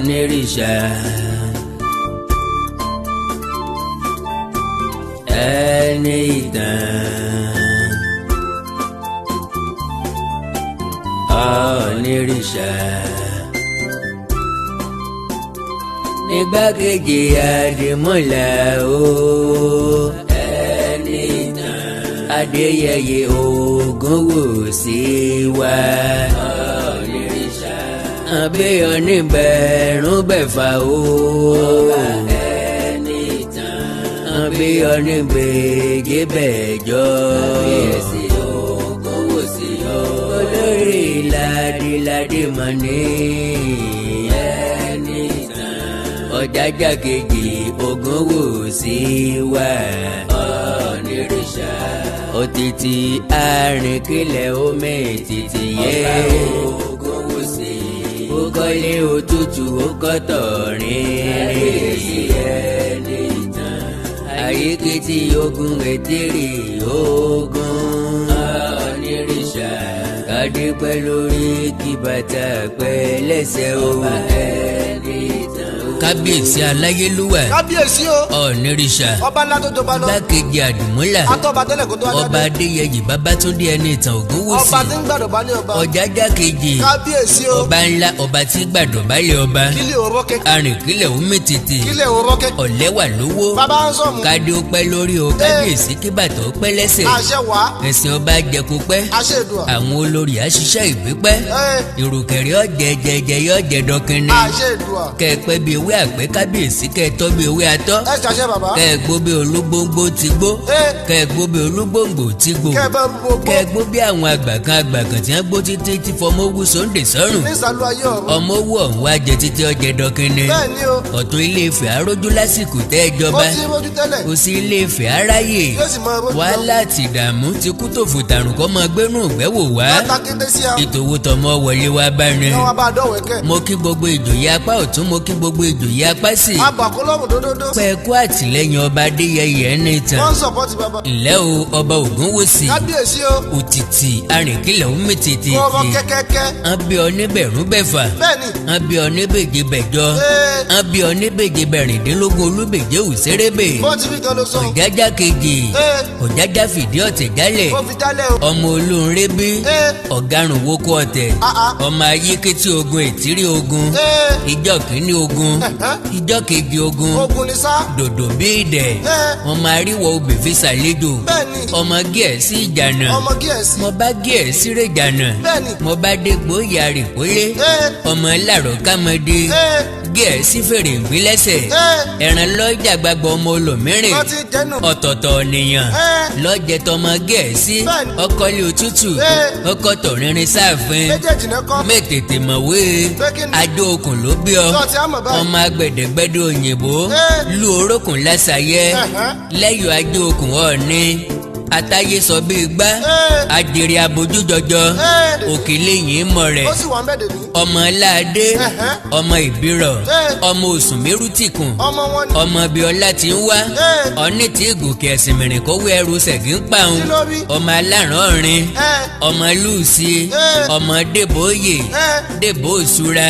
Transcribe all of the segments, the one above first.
onírìṣà ẹni ìtàn onírìṣà nígbàkejì àdìmúlà o ẹni ìtàn adéyẹyẹ Ògúnwùsì wa onírìṣà àbíyọ níbẹ̀rún bẹ̀fà o ẹni ìtàn àbíyọ níbẹ̀jẹ̀ bẹ̀jọ kábíyèsí Ògúnwùsì olórí ládéládé mọ́ni ẹni ìtàn ọ̀jájá kejì Ògúnwùsì wa onírìṣà òtítì àrìnkìlẹ̀ omi ètìtì yẹ Ògúnwùsì ó kọ́lé òtútù ó kọ́tọ̀ rìnrìn ẹni ìtàn àyíkìtì ogun ètìrì ogun onírìṣà kádìpẹ́ lórí kí bàtà pẹ́ lẹ́sẹ̀ ọba ẹni ìtàn. kábíyèsí aláyélúwà kábíyèsí o onírìṣà ọba ńlá tó jọba lọ gbákejì àdìmúlà atọ́ba tẹ́lẹ̀ kó tó wájú ọba adéyẹyè babátúndé ẹni ìtàn Ògúnwùsì ọba tí ń gbàdọ̀ bá ní ọba ọ̀jájá kejì kábíyèsí o ọba ńlá ọba tí gbàdọ̀ balẹ̀ ọba kílẹ̀ òró kẹ́kẹ́ arìnkílẹ̀ omi tètè kílẹ̀ òró kẹ́kẹ́ ọ̀lẹ́wà lówó bàbá ń sọ̀mù kádé ó pẹ́ lórí o kábíyèsí kí bàtà ó pẹ́ lẹ́sẹ̀ àṣẹ wá ẹ̀sìn ọba jẹkú pẹ́ àṣẹ ìdùà àwọn olórí àṣìṣe ìgbépẹ́ ìrùkẹ̀rẹ̀ ọ̀jẹ̀jẹ̀jẹ̀ yọ̀jẹ̀ dọ́kínní àṣẹ ìdùà kẹ́ẹ̀pẹ́ bí ewé àpẹ́ kábíyèsí kẹ́ẹ̀tọ́ bí ewé atọ́ ẹ ṣàṣẹ bàbá kẹ́ẹ̀gbó bí olúgbóngbó ti gbó kẹ́ẹ̀gbó bí olúgbóngbò ti gbó kẹ́ẹ̀bẹ́ gbogbo kẹ́ẹ̀gbó bí àwọn àgbàkan tí wọ́n gbó títí tí fọmọ owó sóńdè sọ́rùn ní ìsàlù ayé ọ̀run ọmọ owó ọ̀hún wá jẹ títí ọjẹ dọ́kínní bẹ́ẹ̀ ni o ọ̀tún ilé Ifẹ̀ arójú lásìkò tẹ́ ẹ mo jọba ti mójú tẹ́lẹ̀ kò sí ilé Ifẹ̀ aráyè yóò sì máa rójú wàhálà àti ìdààmú ti kú tòfò tàrùn kọ́ mọ gbẹ́rùn ògbẹ́wò wá látàkété sí àwọn ìtòwò tọmọ wọlé wá bá ní. náà wà bá dọ̀wẹ́kẹ́ mo kí gbogbo ìjòyè apá ọ̀tún mo kí gbogbo ìjòyè apá sí. abàkólọ́mù dódódó pẹ̀kú àtìlẹ́yìn ọba adéyẹyẹ ẹni ìtàn. wọ́n ń sọ̀pọ̀tì bàbá ǹlẹ́ o ọba Ògúnwùsì kábíyèsí o òtítì arìnkìlẹ̀ omi tètè kó ọmọ kẹ́kẹ́kẹ́ án bí ọ níbẹ̀rún bẹ̀fà bẹ́ẹ̀ni án bí ọ níbèje bẹ̀jọ án bí ọ níbèje bẹ̀rìndínlógún olúbèje òsèrébè bó ti fi gan ló sọ ọ̀jájá kejì ọ̀jájá fìdí ọ̀tẹ̀ jálẹ̀ ó fi jálẹ̀ o ọmọ olóńrébí ọ̀garùn wókó ọ̀tẹ̀ ọmọ ayékétí ogun ètírí ogun ìjọ kìíní ogun ìjọ kejì ogun ogun ni sá dòdò bí ìdẹ̀ ọmọ àríwọ̀ obì fi ṣàlejò bẹ́ẹ̀ni ọmọ gẹ̀ẹ́sì ìjànà ọmọ gíẹ̀sì mo bá gẹ̀ẹ́sì rẹ̀ jànà bẹ́ẹ̀ni mo bá dégbò yàrá ìkólé ọmọ làrọ̀ kámọ́dé gẹ̀ẹ́sì fèrè ìgbélẹ́sẹ̀ ẹran lọ́jà gbàgbọ́ ọmọ olòmírìn wọ́n ti jẹ́nu ọ̀tọ̀ọ̀tọ̀ ènìyàn lọ́jẹ̀ tọmọ gẹ̀ẹ́sì ọkọ̀lẹ̀ òtútù ọkọ̀ tọ̀rinrin sáàfin méjèèjì náà kọ́ mẹ́tètè mọ̀wé adó okùn ló bí ọ sọ́ọ̀tì àmọ̀ báyìí ọmọ agbẹ̀dẹ̀gbẹ̀dẹ̀ òyìnbó lu orókùn lásàyẹ lẹ́yọ̀ adó okùn ọ̀ọ́ni àtàyè sọ bí gbá àdèrè abojú jọjọ òkèlè yìí mọ rẹ ó sì wà ń bẹ̀dẹ̀ ní ọmọ láàdé ọmọ ìbírọ ọmọ òsùn mérútìkùn ọmọ wọn ni ọmọ bíọ́lá ti ń wá ọ̀ní tí gòkè ẹ̀sìn mìrìn kówó ẹrù ṣẹ̀gí ń pàun kí ló rí ọmọ aláràn ọ̀rin ọmọ lùsì ọmọ dèbòye dèbò òṣùra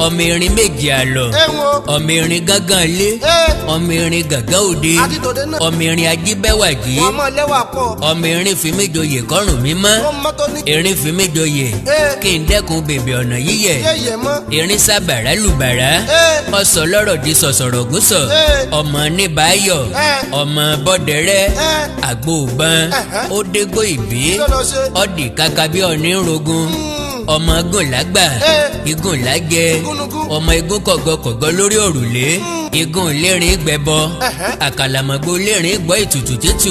ọmọ erin méjì àlọ ẹ̀wọ̀n ọmọ erin gángan lé ọmọ erin gàgán òde àtìtòdé náà ọmọ erin ajíbẹ́wàjì wọ́n mọ̀ lẹ́wà pọ̀ ọmọ erin fi mí joyè kọ́rùn mi mọ́ wọ́n mọ́tò ní erin fi mí joyè kí n dẹ́kun bèbè ọ̀nà yíyẹ yẹ̀yẹ̀ mọ́ erin sábàrá lùbàrá ọsọ lọ́rọ̀ di sọ̀sọ̀rọ̀ gúnsọ̀ ọmọ níbàáyọ̀ ọmọ bọ́dẹ̀rẹ́ àgbòbọn ó dégbò ìbí kí ló ṣe ọdì kaka bí ọ̀ní rogun ọmọ igun lágbà igun lájẹ ọmọ igun kọ̀gọ̀kọ̀gọ̀ lórí òrùlé igun lérin gbẹbọ àkàlàmọ̀gbò lérin gbọ́ ìtùtù títù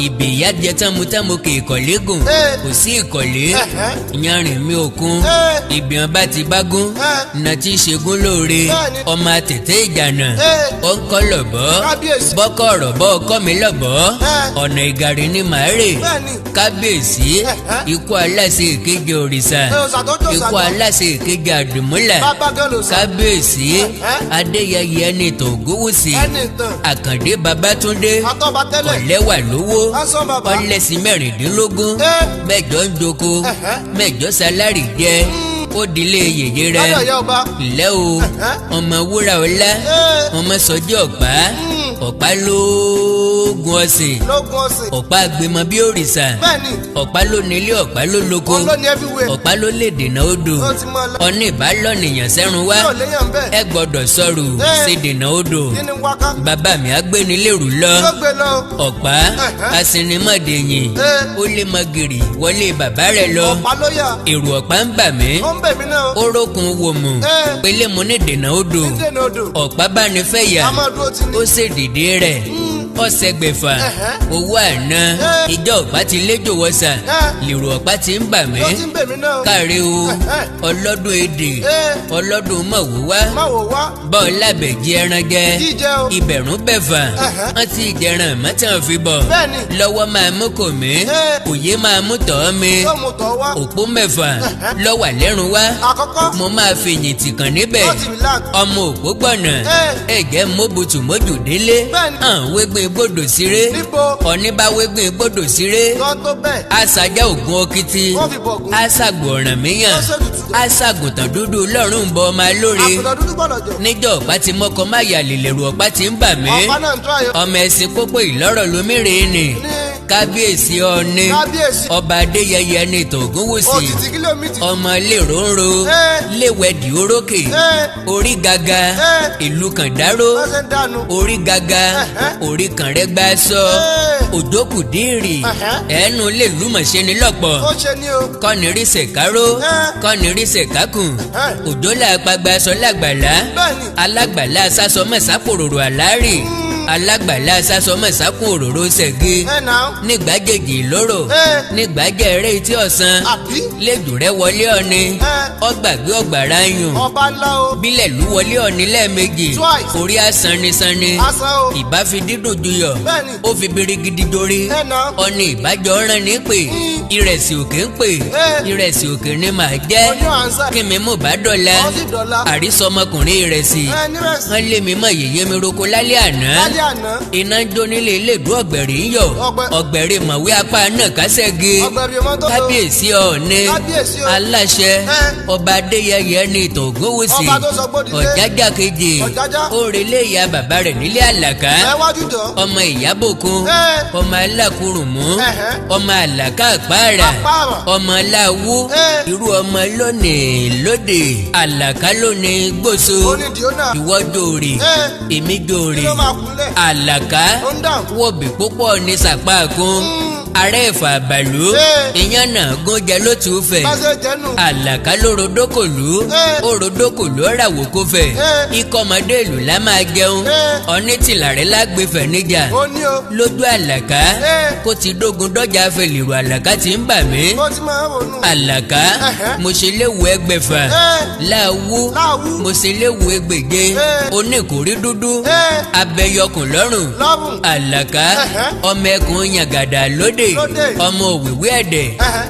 ìbí ìyá jẹ támútámú kì í kọ̀lé gùn kò sí ìkọ̀lé yanrìn mi òkun ìbíọ̀n bá ti bágún nà tí í ṣegún lóore ọmọ àtètè ìjànà ó ń kọ́ lọ̀bọ́ bọ́kọ̀ ọ̀rọ̀ bọ́ ọkọ́ mi lọ̀bọ́ ọ̀nà ìgàrí ni màá rè kábíyèsí ikú aláṣẹ ìkéje òrìṣà ikú aláṣẹ ìkéje àdìmúlà kábíyèsí adéyẹyẹ ẹni tó Ògúnwùsì àkàndé babátúndé ọ̀lẹ́wà lówó ọlẹ́sìn mẹ́rìndínlógún mẹ́jọ ń joko mẹ́jọ sálárì jẹ ó dilé yèyé rẹ lọ́dọ̀ ìyá ọba. ilẹ̀ o ọmọ wúrà ọlá ọmọ sọjí ọ̀pá ọ̀pá lóògùn ọ̀sìn lógun ọ̀sìn. ọ̀pá gbẹmọ bí òrìṣà bẹ́ẹ̀ni ọ̀pá ló nílé ọ̀pá ló lóko òun ló ní everywhere. ọ̀pá ló lè dènà odò ó ti mọ lọ. ọ̀ní ìbálònìyàn sẹ́run wá yóò léyàn bẹ́ẹ̀. ẹ gbọ́dọ̀ sọ̀rọ̀ ṣe dènà odò kí ni wáká. bàbá mi agbénilérù lọ yóò gbé lọ. ọ̀pá asinimọ̀dẹ̀yìn ó lé mọ́gìrì wọlé bàbá rẹ̀ lọ ọ̀pá ló yà. èrò ọ̀pá ń bà mí ó ń bẹ̀ mí náà. ó rókun wòmù pélé mo ní dènà odò dènà odò. ọ̀pá bá ní fẹ́ yà a máa dúró ti ní. ó ṣèdìdí rẹ̀ ọ̀sẹ̀ gbẹ̀fà owó àná ìjọ ọ̀pá ti léjò wọ́sà lèrò ọ̀pá ti ń bà mí ó ti ń bẹ̀ mí náà. káre o ọlọ́dún èdè ọlọ́dún mọ̀wúwá má wò wá. bọ́ọ̀ lábẹ̀jì ẹran jẹ jíjẹ o. ìbẹ̀rún bẹ̀fà wọ́n ti jẹran mọ́tàn fi bọ̀ bẹ́ẹ̀ni. lọ́wọ́ máa mú kò mí òye máa mú tọ́ mi yóò mú tọ́ wá. òpó mẹ́fà lọ́wọ́ àlẹ́rùn wá àkọ́kọ́. mo máa fi yìn tìkàn níbẹ̀ ó ti relax. ọmọ òpó gbọ̀nà ẹ̀jẹ̀ móbutù mójú délé Bẹ́ẹ̀ni. wégbìn gbòdò síré níbo. ọ̀ní bá wégbìn gbòdò síré tọ́ tó bẹ́ẹ̀. àṣàjà ògùn òkìtì wọ́n fi bọ̀gùn. àṣàgbò ọ̀ràn míyàn ó ṣètùtù. àṣàgùntàn dúdú lọ́rùn ń bọ ọmọ alóore àpòlọ́ dúdú gbọ́dọ̀ jẹ. níjọ́ ọ̀pá ti mọ́kọ má yà lèlèrú ọ̀pá ti ń bà mí ọ̀pá náà ń tọ́ àyè. ọmọ ẹ̀sìn pópó ìlọ́rọ̀ lómìnira ni ní kábíyèsí ọ̀ní kábíyèsí. ọba adéyẹyẹ ní ó tògúnwùsì ti ti kílómítì. ọmọ lèròǹro léwẹ̀dì orókè orí gaga ìlú kàndáró wọ́n ṣe ń dànù. orí gaga orí kànrẹ́gbá sọ òjókù dìrì ẹnu lè lùmọ̀ṣẹ́ ní lọ́pọ̀ ó ṣe ní o. kọ́nirísẹ̀ káró kọ́nirísẹ̀ kákùn òjòlá apagba sọ lágbàlá bẹ́ẹ̀ni. alágbàlá sásọ mẹ́sàpòròrò àlárì alágbàlá sásọ mẹ́sàkùn òróró ṣẹ̀gí ẹ náà. nígbàjèjì lóró nígbàjẹ́ eré etí ọ̀sán àbí. lẹ́dùrẹ́ wọlé ọ̀ni ọgbàgbé ọgbàrá yùn ọba ńlá o. bílẹ̀ lù wọlé ọ̀ni lẹ́ẹ̀mejì Twice. orí asannisanni asán o. ìbá fi dídùn juyọ̀ bẹ́ẹ̀ni. ó fi birigidi dorí ẹ náà. ọ̀ni ìbájọ́ rán ní pè ìrẹsì òkè ń pè ìrẹsì òkè ni màá jẹ́ ojú ànsá. kí mi mú bá dọ̀la ó sì dọ̀la. àrísọmọkùnrin ìrẹsì ẹ nírẹsì. wọ́n lé mi mọ̀ yèyé mi roko lálẹ́ àná lálẹ́ àná. iná jó nílé iléèdú ọ̀gbẹ̀rì ń yọ̀ ọ̀gbẹ̀rì mọ̀wé apá náà kásẹ̀gé ọgbẹ̀rì ọmọ tó lò. kábíyèsí ọ̀ọ́ni kábíyèsí o. aláṣẹ ọba adéyẹyẹ ní ìtògúnwùsì ọba tó sọ gbódìdé. ọ̀jájá kejì Ọ̀jájá. òrèlé ìyá bàbá rẹ̀ nílé àlàká ẹ wájú jọ. ọmọ ìyábòkun ọmọ alákùrùmù ọmọ àlàká àpáàrà Àpáàrà. ọmọ aláwú irú ọmọ lónìí lóde àlàká lónìí gbòso onídìí ó náà. ìwọ jòrè èmi jòrè kí ló máa kúnlẹ̀. àlàká ó ń dáhùn. wọ̀bì púpọ̀ ní sàpáàkún ààrẹ ìfà àbàlú ìyẹn náà gúnjẹ ló ti fẹ̀ bá ṣe jẹ́nu. àlàká ló rodókòlú ó rodókòlú ọ̀ràwọ̀ kó fẹ̀ ikọ̀ ọmọdé ìlú la máa jẹun ọ̀ní tìlàrẹ́ lágbèfẹ̀ níjà ó ní o. lójú àlàká kó ti dógun dọ́jà fẹ̀lẹ̀rù àlàká ti ń bà mí ó ti máa ń ronú. àlàká mo ṣe léwu ẹgbẹ̀fà láwú mo ṣe léwu ẹgbẹ̀je oníkùrí dúdú abẹyọkùn lọ́rùn lọ́rùn. àlàká ọmọ ẹkùn yàgàdà lóde ọmọ òwìwí ẹ̀dẹ̀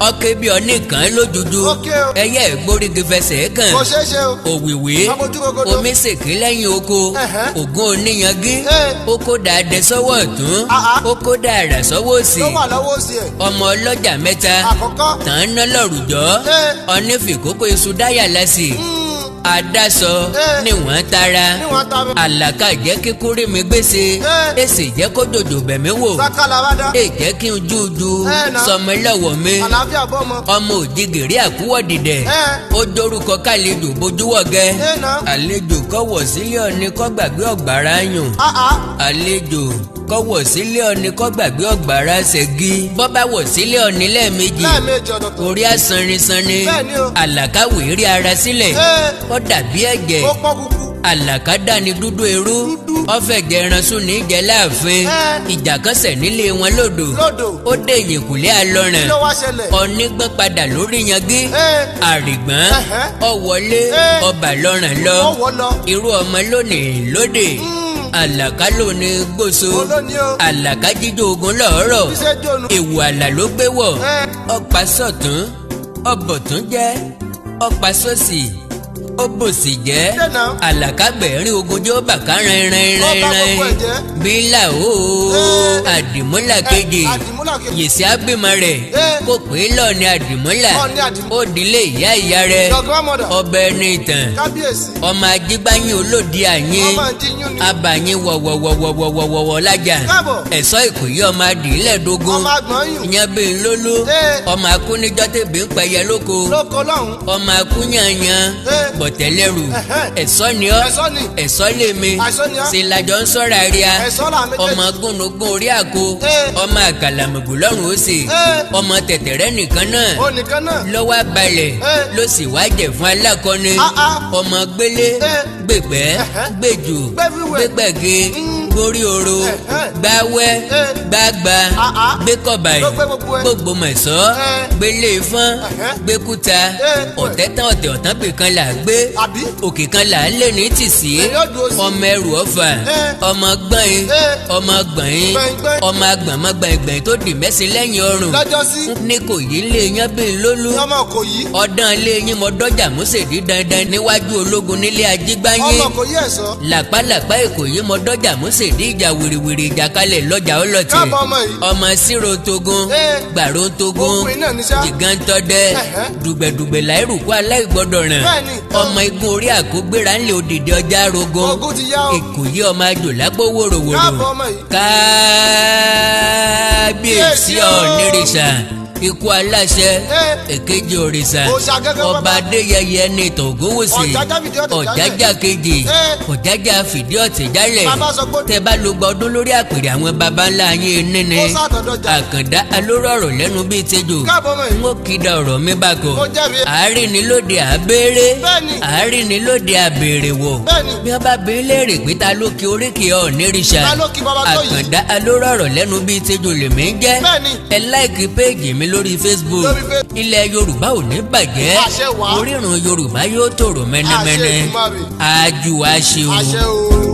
ọkẹ́ bí ọ̀nìkan lójújú Ókè o. ẹyẹ ìgbórígi fẹsẹ̀ kàn kò ṣeé ṣe o. òwìwí Abojú rogodo. omi sèké lẹ́yìn oko ògùn oníyangí oko dàdẹ sọ́wọ́ ọ̀tún oko dàrà sọ́wọ́ òsì ló wà lọ́wọ́ òsì ẹ̀. ọmọ ọlọ́jà mẹ́ta àkọ́kọ́. tàn án ná lọ́rùjọ́ ọ̀nífìkókò iṣu dáyà lásì àdásọ níwọ̀n tara níwọ̀n tara. àlàkà jẹ́ kí kúrí mi gbèsè èsì jẹ́ kó dòdò bẹ̀mí wò sákàlà bá dá. èjẹ́ kí n jújú nà. sọmọ lọ́wọ́ mi àlàáfíà bọ́ mọ. ọmọ òjìgìrì àkúwọ̀ dìdẹ̀ ó dorúkọ kálejò bójúwọ̀ gẹ́ nà. àlejò kọ́wọ̀ sílé ọ̀ni kọ́ gbàgbé ọ̀gbàrá yùn àlejò kọ́wọ̀ sílé ọ̀ni kọ́ gbàgbé ọ̀gbàrá ṣẹ́gi bọ́bá wọ̀ sílé ọ̀ni lẹ́ẹ̀mejì lẹ́ẹ̀mejì ọ̀dọ̀tọ̀. orí asanrinsanni Bẹ́ẹ̀ni o. àlàkáwé rí ara sílẹ̀ ó dàbí ẹ̀jẹ̀ ó pọ́ kúkú. àlàká dání dúdú eru ọ̀fẹ́ jẹranṣu ní jẹ láàfin ìjà kan ṣẹ̀ nílé wọn lódò lódò. ó dé ìyìnkùlé alọ́ràn kí ló wá ṣẹlẹ̀. ọ̀nígbọ́n padà lórí yangí àrìgbọ́n Ẹ̀hẹ́. ọ̀wọ́lé ọba lọ́ràn lọ ó wọ́ lọ. irú ọmọ lónìí lóde àlàká lónìí gbòso olóní o. àlàká jíjó ogun lọ́ọ̀rọ̀ iṣẹ́ jónu. èwù àlà ló gbé wọ̀ ọ̀pá sọ̀tún ọ̀bọ̀tún jẹ́ ọ̀pá sọ́sì ó bòsì jẹ́ Dènà. àlàkágbẹ̀rin ogun jẹ́ ó bàká rìn Ọba gbogbo ẹ̀jẹ̀. bílà ó àdìmúlà kejì Àdìmúlà kejì. yèsì ábímọ rẹ̀ kò pé lọ́ọ̀ni àdìmúlà Lọ́ọ̀ni Àdìmúlà. ó dilé ìyá rẹ̀ Your grandmother. ọbẹ̀ ní ìtàn Kábíyèsí. ọmọ ajígbáyín olódi àyín Ọmọ ìdíyún ni. abàyín wọ̀wọ̀wọ̀wọ̀wọ̀ lájà Káàbọ̀. ẹ̀sọ́ ìkòyí ọmọ adìlẹ́ẹ̀dógún Ọmọ àgbọ̀n yùn. ìyẹn bíi lólú ọmọ akúnijọ́ tẹ̀bí ń pẹyẹ lóko Lóko lọ́hùn. ọmọ akúnyànyàn bọ̀tẹ́lẹ́rù ẹ̀sọ́ ni ọ́ Ẹ̀sọ́ ni. ẹ̀sọ́ lèmi Ẹ̀sọ́ ni ọ́. ṣe lajọ ń sọ́ra ríà Ẹ̀sọ́ là méjèèjì. ọmọ gúnugún orí àgbo ọmọ àkàlàmọ̀gbò lọ́rùn ó sì ọmọ tẹ̀tẹ̀rẹ́ nìkan náà Ó nìkan náà. lọ́wọ́ abalẹ̀ ló sì wájẹ̀ fún alákọ̀ọ́ni ọmọ gbélé gbègbẹ́ gbèjò gbégbẹ̀gẹ́ gbórí oro gbáwẹ́ gbágbá gbékọ̀bàyì gbogbo mẹ̀sọ́ gbélé fọ́n gbékúta ọ̀tẹ̀ tán ọ̀tẹ̀ ọ̀tán pè kan là gbé Àbí? òkè kan là ń lé ní tìsí ọmọ ẹrù ọ̀fà ọmọ gbọ̀nyìn ọmọ gbọ̀nyìn ọmọ agbọ̀nmọ́gbọ̀nyìn tó dì mẹ́sìn lẹ́yìn ọrùn Lọ́jọ́sí. ní kò yí lé yán bí lólú Ọmọ kò yí. ọdán ilé yín mọ dọjà músèdí dandan níwájú ológun nílé ajígbáyé Ọmọ kò yí ẹ̀sọ́. làpálàpá èkó yìí mọ dọjà músèdí ìjà wìrìwìrì ìjàkalẹ̀ lọ́jà ọlọ́tì Káàbọ̀ ọmọ yìí. ọmọ síro togun gbàró togun Ogun iná ní sá. jìgántọ́dẹ dùgbẹ̀dùgbẹ̀ láìrùkú aláìgbọ́dọ̀ ràn Bẹ́ẹ̀ni. ọmọ igun orí àkógbéra ńlẹ̀ òdìdí ọjà rogun Ogun ti yá o. èkó yìí ọmọ àjò lágbó wòròwòrò Káàbọ̀ ọmọ yìí. kábíyèsí ọ̀nìrìṣà ikú aláṣẹ èkejì òrìṣà Òòṣà gẹ́gẹ́ bàbá. ọba adéyẹyẹ ní tògúnwùsì Ọ̀jájá fìdí ọ̀tẹ̀ jálẹ̀. ọ̀jájá kejì ọ̀jájá fìdí ọ̀tẹ̀ jálẹ̀ Bàbá sọ pé- tẹ bá lo gba ọdún lórí àpèrè àwọn baba ńlá yín níní Ó sàtọ̀dọ̀jà. àkàndá alórọ̀rọ̀ lẹ́nu bíi tejò Káàbọ̀ ọmọ yìí. n ó kìdá ọ̀rọ̀ mi bákọ̀ Mo jẹ́rìí. àárín ni lóde àbẹ́rẹ́ Bẹ́ẹ̀ni. àárín ni lóde àbèrè wọ̀ Bẹ́ẹ̀ni. bí wọ́n bá bí léèrè pé ta ló kí oríkì ọ̀nìrìṣà Ta ló kí baba tó yìí? àkàndá alórọ̀rọ̀ lẹ́nu bíi tejò lèmi ń jẹ́ Bẹ́ẹ̀ni. ẹ láìkí péèjì mi lórí Facebook Lórí Facebook. ilẹ̀ Yorùbá ò ní bàjẹ́ Àṣẹ wà. orírun Yorùbá yóò tòrò mẹ́nẹ́mẹ́nẹ́ Àṣẹ Èdùmàrè. àjù àṣẹ o. Àṣẹ o.